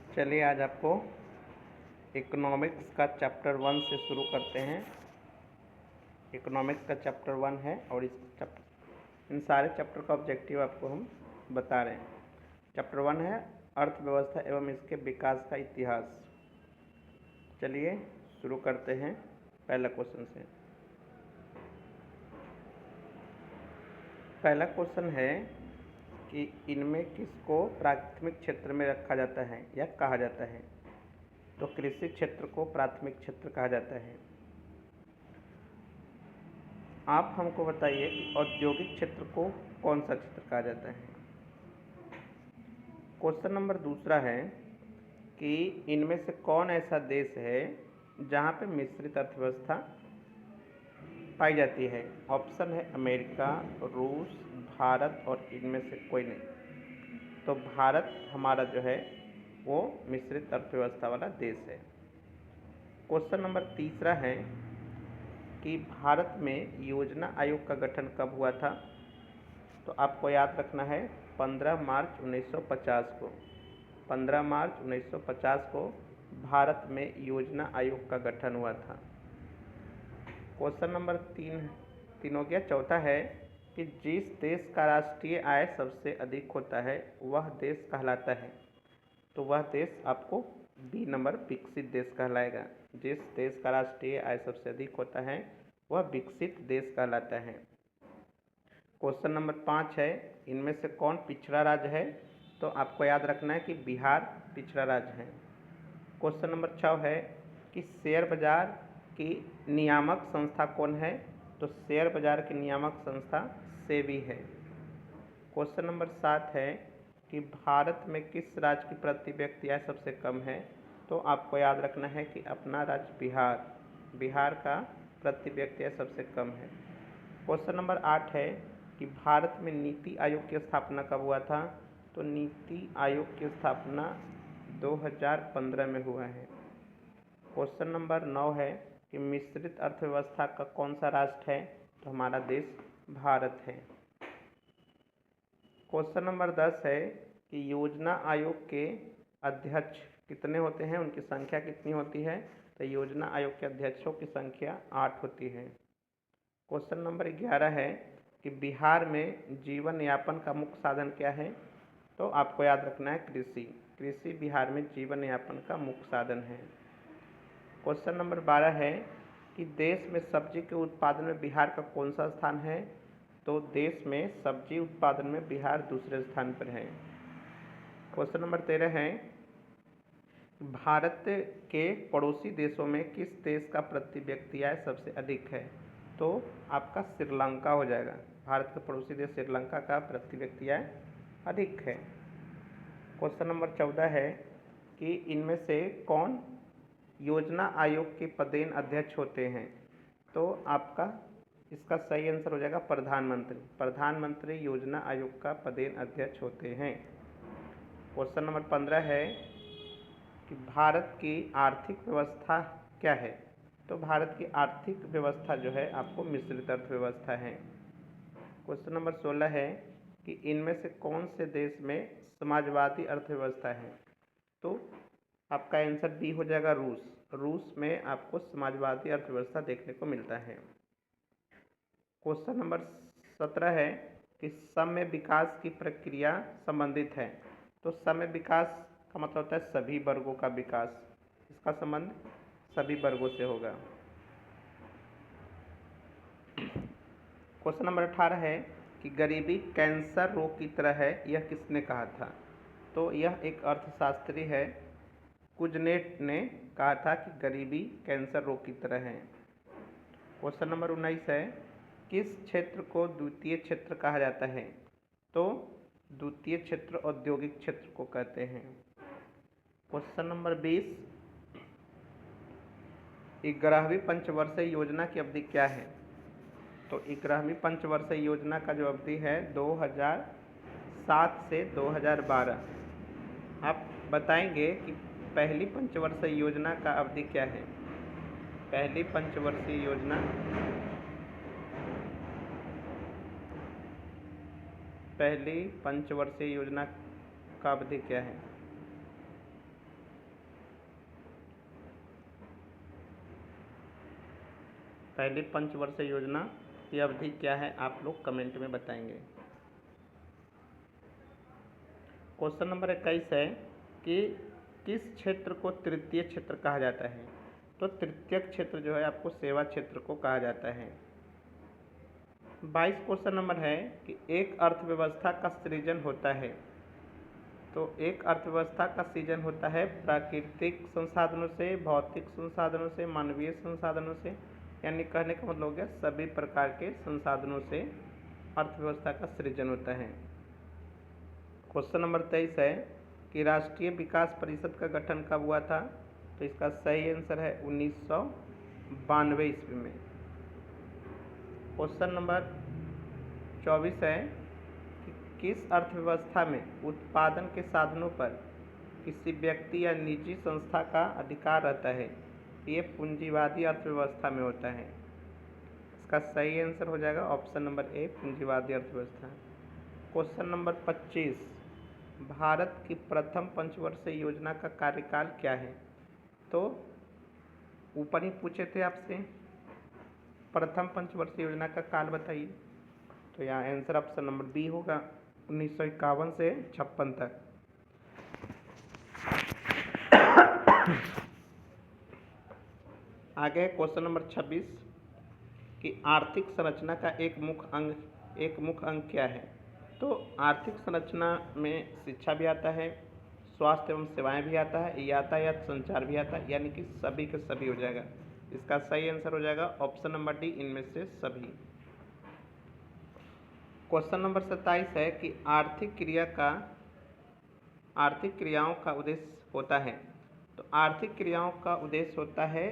चलिए आज आपको इकोनॉमिक्स का चैप्टर 1 से शुरू करते हैं। इकोनॉमिक्स का चैप्टर 1 है और इन सारे चैप्टर का ऑब्जेक्टिव आपको हम बता रहे हैं। चैप्टर 1 है अर्थव्यवस्था एवं इसके विकास का इतिहास। चलिए शुरू करते हैं पहला क्वेश्चन से। पहला क्वेश्चन है कि इनमें किसको प्राथमिक क्षेत्र में रखा जाता है या कहा जाता है। तो कृषि क्षेत्र को प्राथमिक क्षेत्र कहा जाता है। आप हमको बताइए कि औद्योगिक क्षेत्र को कौन सा क्षेत्र कहा जाता है। क्वेश्चन नंबर दूसरा है कि इनमें से कौन ऐसा देश है जहाँ पे मिश्रित अर्थव्यवस्था पाई जाती है। ऑप्शन है अमेरिका, रूस, भारत और इनमें से कोई नहीं। तो भारत हमारा जो है वो मिश्रित अर्थव्यवस्था वाला देश है। क्वेश्चन नंबर तीसरा है कि भारत में योजना आयोग का गठन कब हुआ था। तो आपको याद रखना है 15 मार्च 1950 को। 15 मार्च 1950 को भारत में योजना आयोग का गठन हुआ था। क्वेश्चन नंबर तीन हो गया। चौथा है कि जिस देश का राष्ट्रीय आय सबसे अधिक होता है वह देश कहलाता है। तो वह देश आपको बी नंबर विकसित देश कहलाएगा। जिस देश का राष्ट्रीय आय सबसे अधिक होता है वह विकसित देश कहलाता है। क्वेश्चन नंबर 5 है इनमें से कौन पिछड़ा राज्य है। तो आपको याद रखना है कि बिहार पिछड़ा राज्य है। क्वेश्चन नंबर 6 है कि शेयर बाजार की नियामक संस्था कौन है। तो शेयर बाजार की नियामक संस्था सेबी है। क्वेश्चन नंबर 7 है कि भारत में किस राज्य की प्रति व्यक्ति आय सबसे कम है। तो आपको याद रखना है कि अपना राज्य बिहार का प्रति व्यक्ति आय सबसे कम है। क्वेश्चन नंबर 8 है कि भारत में नीति आयोग की स्थापना कब हुआ था। तो नीति आयोग की स्थापना 2015 में हुआ है। क्वेश्चन नंबर 9 है कि मिश्रित अर्थव्यवस्था का कौन सा राष्ट्र है। तो हमारा देश भारत है। क्वेश्चन नंबर 10 है कि योजना आयोग के अध्यक्ष कितने होते हैं, उनकी संख्या कितनी होती है। तो योजना आयोग के अध्यक्षों की संख्या 8 होती है। क्वेश्चन नंबर 11 है कि बिहार में जीवन यापन का मुख्य साधन क्या है। तो आपको याद रखना है कृषि बिहार में जीवन यापन का मुख्य साधन है। क्वेश्चन नंबर 12 है कि देश में सब्जी के उत्पादन में बिहार का कौन सा स्थान है। तो देश में सब्जी उत्पादन में बिहार दूसरे स्थान पर है। क्वेश्चन नंबर 13 है भारत के पड़ोसी देशों में किस देश का प्रति व्यक्ति आय सबसे अधिक है। तो आपका श्रीलंका हो जाएगा। भारत के पड़ोसी देश श्रीलंका का प्रति व्यक्ति आय अधिक है। क्वेश्चन नंबर 14 है कि इनमें से कौन योजना आयोग के पदेन अध्यक्ष होते हैं। तो आपका इसका सही आंसर हो जाएगा प्रधानमंत्री योजना आयोग का पदेन अध्यक्ष होते हैं। क्वेश्चन नंबर 15 है कि भारत की आर्थिक व्यवस्था क्या है। तो भारत की आर्थिक व्यवस्था जो है आपको मिश्रित अर्थव्यवस्था है। क्वेश्चन नंबर 16 है कि इनमें से कौन से देश में समाजवादी अर्थव्यवस्था है। तो आपका आंसर बी हो जाएगा रूस में आपको समाजवादी अर्थव्यवस्था देखने को मिलता है। क्वेश्चन नंबर 17 है कि सम्य विकास की प्रक्रिया संबंधित है। तो सम्य विकास का मतलब होता है सभी वर्गों का विकास। इसका संबंध सभी वर्गों से होगा। क्वेश्चन नंबर 18 है कि गरीबी कैंसर रोग की तरह है, यह किसने कहा था। तो यह एक अर्थशास्त्री है, कुजनेट ने कहा था कि गरीबी कैंसर रोग की तरह है। क्वेश्चन नंबर 19 है किस क्षेत्र को द्वितीय क्षेत्र कहा जाता है। तो द्वितीय क्षेत्र औद्योगिक क्षेत्र को कहते हैं। क्वेश्चन नंबर 20 11वीं पंचवर्षीय योजना की अवधि क्या है। तो 11वीं पंचवर्षीय योजना का जो अवधि है 2007 से 2012। आप बताएंगे कि पहली पंचवर्षीय योजना का अवधि क्या है। पहली पंचवर्षीय योजना का अवधि क्या है। पहली पंचवर्षीय योजना की अवधि क्या है, आप लोग कमेंट में बताएंगे। क्वेश्चन नंबर 21 है कि किस क्षेत्र को तृतीय क्षेत्र कहा जाता है। तो तृतीय क्षेत्र जो है आपको सेवा क्षेत्र को कहा जाता है। 22 क्वेश्चन नंबर है कि एक अर्थव्यवस्था का सृजन होता है। तो एक अर्थव्यवस्था का सृजन होता है प्राकृतिक संसाधनों से, भौतिक संसाधनों से, मानवीय संसाधनों से, यानी कहने का मतलब हो गया सभी प्रकार के संसाधनों से अर्थव्यवस्था का सृजन होता है। क्वेश्चन नंबर 23 है कि राष्ट्रीय विकास परिषद का गठन कब हुआ था। तो इसका सही आंसर है 1992 ईस्वी में। क्वेश्चन नंबर 24 है कि किस अर्थव्यवस्था में उत्पादन के साधनों पर किसी व्यक्ति या निजी संस्था का अधिकार रहता है। ये पूंजीवादी अर्थव्यवस्था में होता है। इसका सही आंसर हो जाएगा ऑप्शन नंबर ए, पूंजीवादी अर्थव्यवस्था। क्वेश्चन नंबर 25, भारत की प्रथम पंचवर्षीय योजना का कार्यकाल क्या है। तो ऊपर ही पूछे थे आपसे, प्रथम पंचवर्षीय योजना का काल बताइए। तो यहाँ आंसर ऑप्शन नंबर बी होगा, 1951 से 56 तक। आगे क्वेश्चन नंबर 26 कि आर्थिक संरचना का एक मुख्य अंग क्या है। तो आर्थिक संरचना में शिक्षा भी आता है, स्वास्थ्य एवं सेवाएं भी आता है, यातायात संचार भी आता है, यानी कि सभी के सभी हो जाएगा। इसका सही आंसर हो जाएगा ऑप्शन नंबर डी, इनमें से सभी। क्वेश्चन नंबर 27 है कि आर्थिक क्रियाओं का उद्देश्य होता है। तो आर्थिक क्रियाओं का उद्देश्य होता है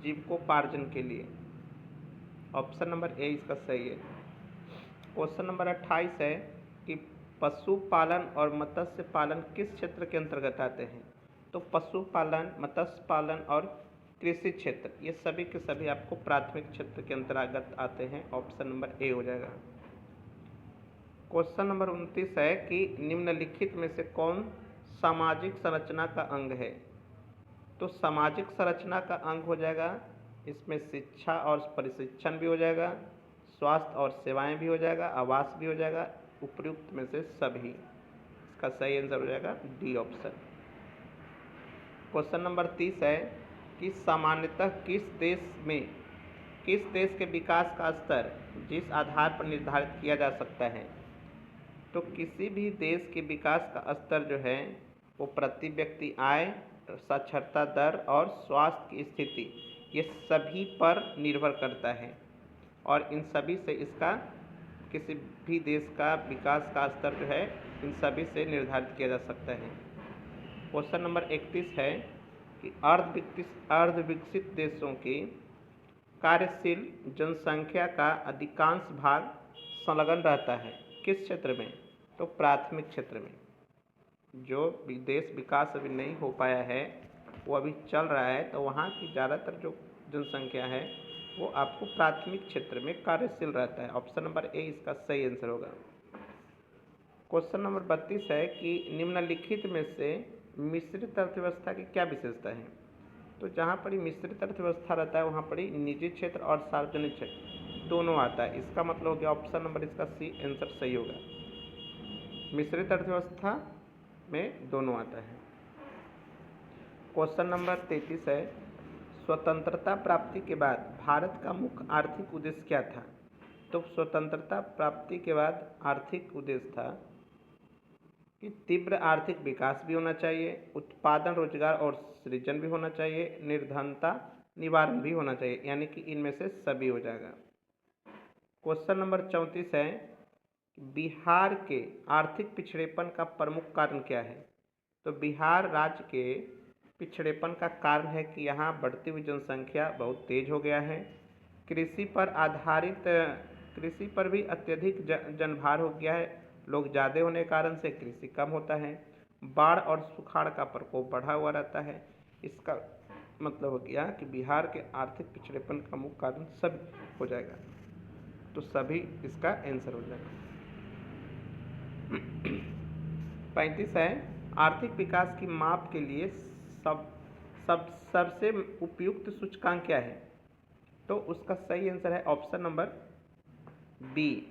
जीविकोपार्जन के लिए। ऑप्शन नंबर ए इसका सही है। क्वेश्चन नंबर 28 है कि पशुपालन और मत्स्य पालन किस क्षेत्र के अंतर्गत आते हैं। तो पशुपालन, मत्स्य पालन और कृषि क्षेत्र ये सभी के सभी आपको प्राथमिक क्षेत्र के अंतर्गत आते हैं। ऑप्शन नंबर ए हो जाएगा। क्वेश्चन नंबर 29 है कि निम्नलिखित में से कौन सामाजिक संरचना का अंग है। तो सामाजिक संरचना का अंग हो जाएगा, इसमें शिक्षा और प्रशिक्षण भी हो जाएगा, स्वास्थ्य और सेवाएं भी हो जाएगा, आवास भी हो जाएगा, उपयुक्त में से सभी। इसका सही आंसर हो जाएगा डी ऑप्शन। क्वेश्चन नंबर 30 है कि सामान्यतः किस देश के विकास का स्तर जिस आधार पर निर्धारित किया जा सकता है। तो किसी भी देश के विकास का स्तर जो है वो प्रति व्यक्ति आय, साक्षरता दर और स्वास्थ्य की स्थिति ये सभी पर निर्भर करता है, और इन सभी से इसका किसी भी देश का विकास का स्तर जो है इन सभी से निर्धारित किया जा सकता है। क्वेश्चन नंबर 31 है कि अर्धविकसित देशों की कार्यशील जनसंख्या का अधिकांश भाग संलग्न रहता है किस क्षेत्र में। तो प्राथमिक क्षेत्र में। जो देश विकास अभी नहीं हो पाया है वो अभी चल रहा है, तो वहाँ की ज़्यादातर जो जनसंख्या है वो आपको प्राथमिक क्षेत्र में कार्यशील रहता है। ऑप्शन नंबर ए इसका सही आंसर होगा। क्वेश्चन नंबर 32 है कि निम्नलिखित में से मिश्रित अर्थव्यवस्था की क्या विशेषता है। तो जहाँ पर मिश्रित अर्थव्यवस्था रहता है वहाँ पर निजी क्षेत्र और सार्वजनिक क्षेत्र दोनों आता है। इसका मतलब हो गया ऑप्शन नंबर इसका सी आंसर सही होगा। मिश्रित अर्थव्यवस्था में दोनों आता है। क्वेश्चन नंबर 33 है स्वतंत्रता प्राप्ति के बाद भारत का मुख्य आर्थिक उद्देश्य क्या था। तो स्वतंत्रता प्राप्ति के बाद आर्थिक उद्देश्य था कि तीव्र आर्थिक विकास भी होना चाहिए, उत्पादन, रोजगार और सृजन भी होना चाहिए, निर्धनता निवारण भी होना चाहिए, यानी कि इनमें से सभी हो जाएगा। क्वेश्चन नंबर 34 है बिहार के आर्थिक पिछड़ेपन का प्रमुख कारण क्या है। तो बिहार राज्य के पिछड़ेपन का कारण है कि यहाँ बढ़ती हुई जनसंख्या बहुत तेज हो गया है, कृषि पर भी अत्यधिक जनभार हो गया है, लोग ज़्यादा होने के कारण से कृषि कम होता है, बाढ़ और सुखाड़ का प्रकोप बढ़ा हुआ रहता है। इसका मतलब हो गया कि बिहार के आर्थिक पिछड़ेपन का मुख्य कारण सब हो जाएगा, तो सभी इसका आंसर हो जाएगा। 35 है आर्थिक विकास की माप के लिए सबसे उपयुक्त सूचकांक क्या है। तो उसका सही आंसर है option number B.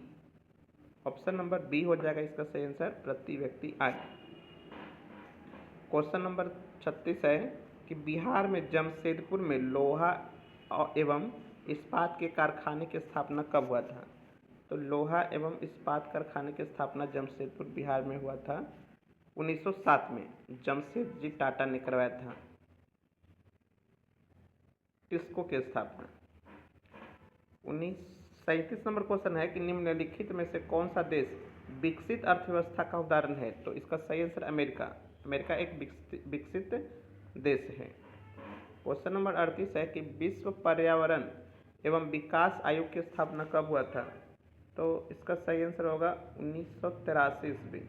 Option number B हो जाएगा इसका सही आंसर, प्रति व्यक्ति आय। क्वेश्चन नंबर 36 है कि बिहार में जमशेदपुर में लोहा एवं इस्पात के कारखाने की स्थापना कब हुआ था? तो लोहा एवं इस्पात कारखाने की स्थापना जमशेदपुर बिहार में हुआ था 1907 में, जमशेदजी टाटा ने करवाया था। टिस्को की स्थापना 37 नंबर क्वेश्चन है कि निम्नलिखित में से कौन सा देश विकसित अर्थव्यवस्था का उदाहरण है? तो इसका सही आंसर अमेरिका। अमेरिका एक विकसित देश है। क्वेश्चन नंबर 38 है कि विश्व पर्यावरण एवं विकास आयोग की स्थापना कब हुआ था? तो इसका सही आंसर होगा 1983 ईस्वी।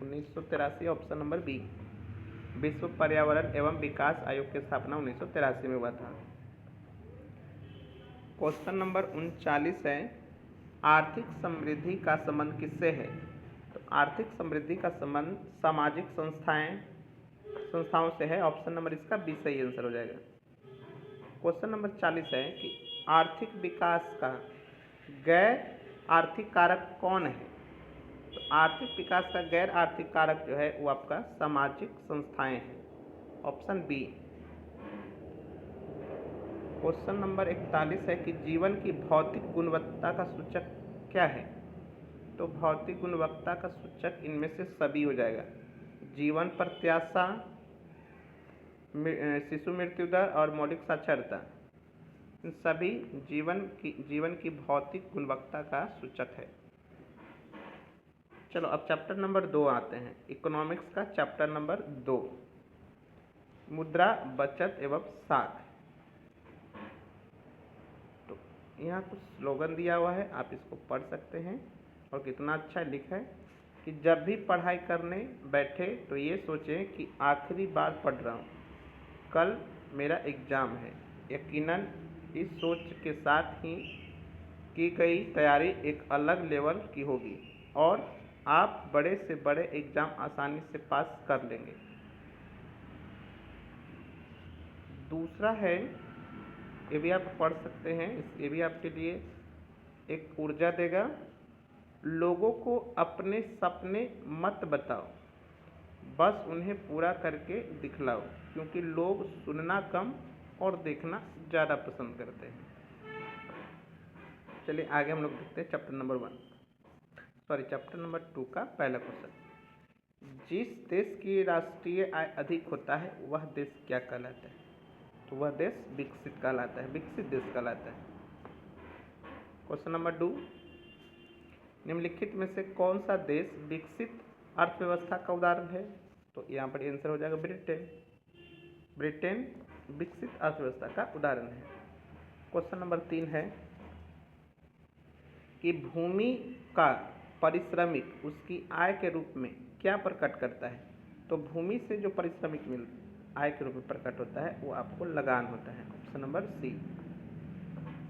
1983 ऑप्शन नंबर बी। विश्व पर्यावरण एवं विकास आयोग की स्थापना 1983 में हुआ था। क्वेश्चन नंबर 39 है आर्थिक समृद्धि का संबंध किससे है? तो आर्थिक समृद्धि का संबंध सामाजिक संस्थाओं से है। ऑप्शन नंबर इसका बी सही आंसर हो जाएगा। क्वेश्चन नंबर 40 है कि आर्थिक विकास का गैर आर्थिक कारक कौन है? तो आर्थिक विकास का गैर आर्थिक कारक जो है वो आपका सामाजिक संस्थाएं हैं। Option B. क्वेश्चन नंबर 41 है कि जीवन की भौतिक गुणवत्ता का सूचक क्या है? तो भौतिक गुणवत्ता का सूचक इनमें से सभी हो जाएगा। जीवन प्रत्याशा, शिशु मृत्यु दर और मौलिक साक्षरता, इन सभी जीवन की भौतिक गुणवत्ता का सूचक है। चलो अब चैप्टर नंबर 2 आते हैं। इकोनॉमिक्स का चैप्टर नंबर 2, मुद्रा, बचत एवं साख। तो यहाँ कुछ स्लोगन दिया हुआ है, आप इसको पढ़ सकते हैं। और कितना अच्छा लिखा है कि जब भी पढ़ाई करने बैठे तो ये सोचें कि आखिरी बार पढ़ रहा हूँ, कल मेरा एग्ज़ाम है। यकीनन इस सोच के साथ ही की गई तैयारी एक अलग लेवल की होगी और आप बड़े से बड़े एग्ज़ाम आसानी से पास कर लेंगे। दूसरा है, ये भी आप पढ़ सकते हैं, ये भी आपके लिए एक ऊर्जा देगा। लोगों को अपने सपने मत बताओ, बस उन्हें पूरा करके दिखलाओ, क्योंकि लोग सुनना कम और देखना ज़्यादा पसंद करते हैं। चलिए आगे हम लोग देखते हैं चैप्टर नंबर 2 का पहला क्वेश्चन। जिस देश की राष्ट्रीय आय अधिक होता है वह देश क्या कहलाता है? तो वह देश विकसित कहलाता है, विकसित देश कहलाता है। क्वेश्चन नंबर 2, निम्नलिखित में से कौन सा देश विकसित अर्थव्यवस्था का उदाहरण है? तो यहाँ पर आंसर हो जाएगा ब्रिटेन। ब्रिटेन विकसित अर्थव्यवस्था का उदाहरण है। क्वेश्चन नंबर 3 है कि भूमि का पारिश्रमिक उसकी आय के रूप में क्या प्रकट करता है? तो भूमि से जो पारिश्रमिक आय के रूप में प्रकट होता है वो आपको लगान होता है। Option number C.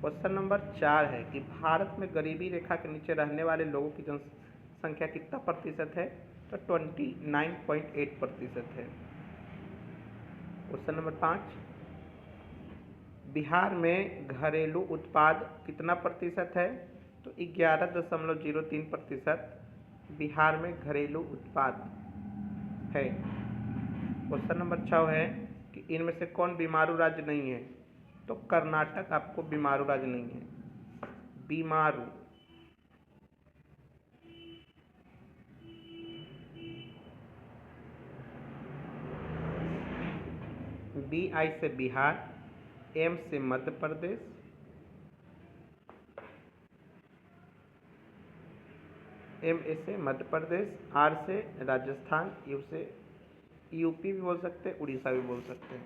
Question number 4 है कि भारत में गरीबी रेखा के नीचे रहने वाले लोगों की जनसंख्या कितना प्रतिशत है? तो 29.8% है। क्वेश्चन नंबर 5, बिहार में घरेलू उत्पाद कितना प्रतिशत है? तो 11.03% बिहार में घरेलू उत्पाद है। क्वेश्चन नंबर 6 है कि इनमें से कौन बीमारू राज्य नहीं है? तो कर्नाटक आपको बीमारू राज्य नहीं है। बीमारू, BI से बिहार, M से मध्य प्रदेश, MA से मध्य प्रदेश, R से राजस्थान, U से यूपी भी बोल सकते हैं, उड़ीसा भी बोल सकते हैं।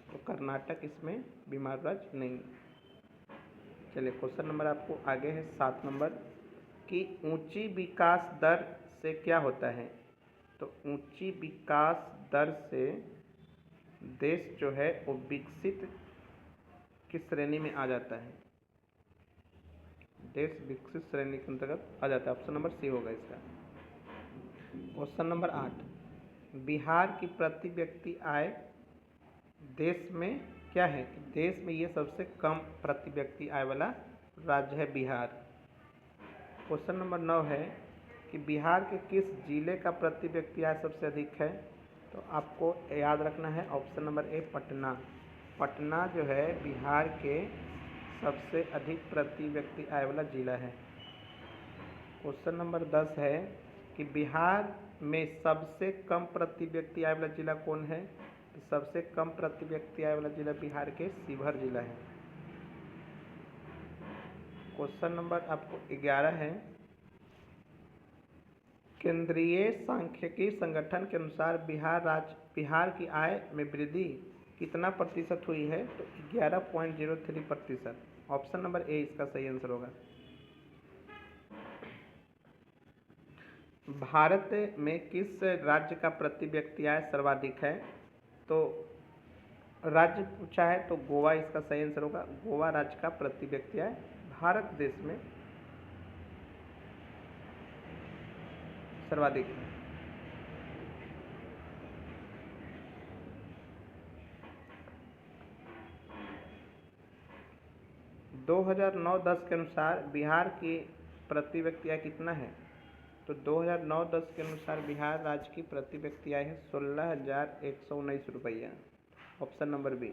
तो कर्नाटक इसमें बीमार राज्य नहीं। चलिए क्वेश्चन नंबर आपको आगे है 7 नंबर कि ऊंची विकास दर से क्या होता है? तो ऊंची विकास दर से देश जो है वो विकसित की श्रेणी में आ जाता है। देश विकसित श्रेणी के अंतर्गत आ जाता है। ऑप्शन नंबर सी होगा इसका। क्वेश्चन नंबर 8, बिहार की प्रति व्यक्ति आय देश में क्या है कि देश में ये सबसे कम प्रति व्यक्ति आय वाला राज्य है बिहार। क्वेश्चन नंबर 9 है कि बिहार के किस जिले का प्रति व्यक्ति आय सबसे अधिक है। तो आपको याद रखना है option number A Patna. Patna जो है बिहार के सबसे अधिक प्रति व्यक्ति आय वाला जिला है। क्वेश्चन नंबर 10 है कि बिहार में सबसे कम प्रति व्यक्ति आय वाला जिला कौन है। तो सबसे कम प्रति व्यक्ति आय वाला जिला बिहार के शिवहर जिला है। क्वेश्चन नंबर आपको 11 है, केंद्रीय सांख्यिकी संगठन के अनुसार बिहार की आय में वृद्धि कितना प्रतिशत हुई है। तो 11.03%। ऑप्शन नंबर ए इसका सही आंसर होगा। भारत में किस राज्य का प्रति व्यक्ति आय सर्वाधिक है। तो राज्य पूछा है तो गोवा इसका सही आंसर होगा। गोवा राज्य का प्रति व्यक्ति आय भारत देश में सर्वाधिक है। दो 2009-10 के अनुसार बिहार की प्रति व्यक्ति आय कितना है। तो 2009-10 के अनुसार बिहार राज्य की प्रति व्यक्ति आय है 16,119 रुपया। Option number B.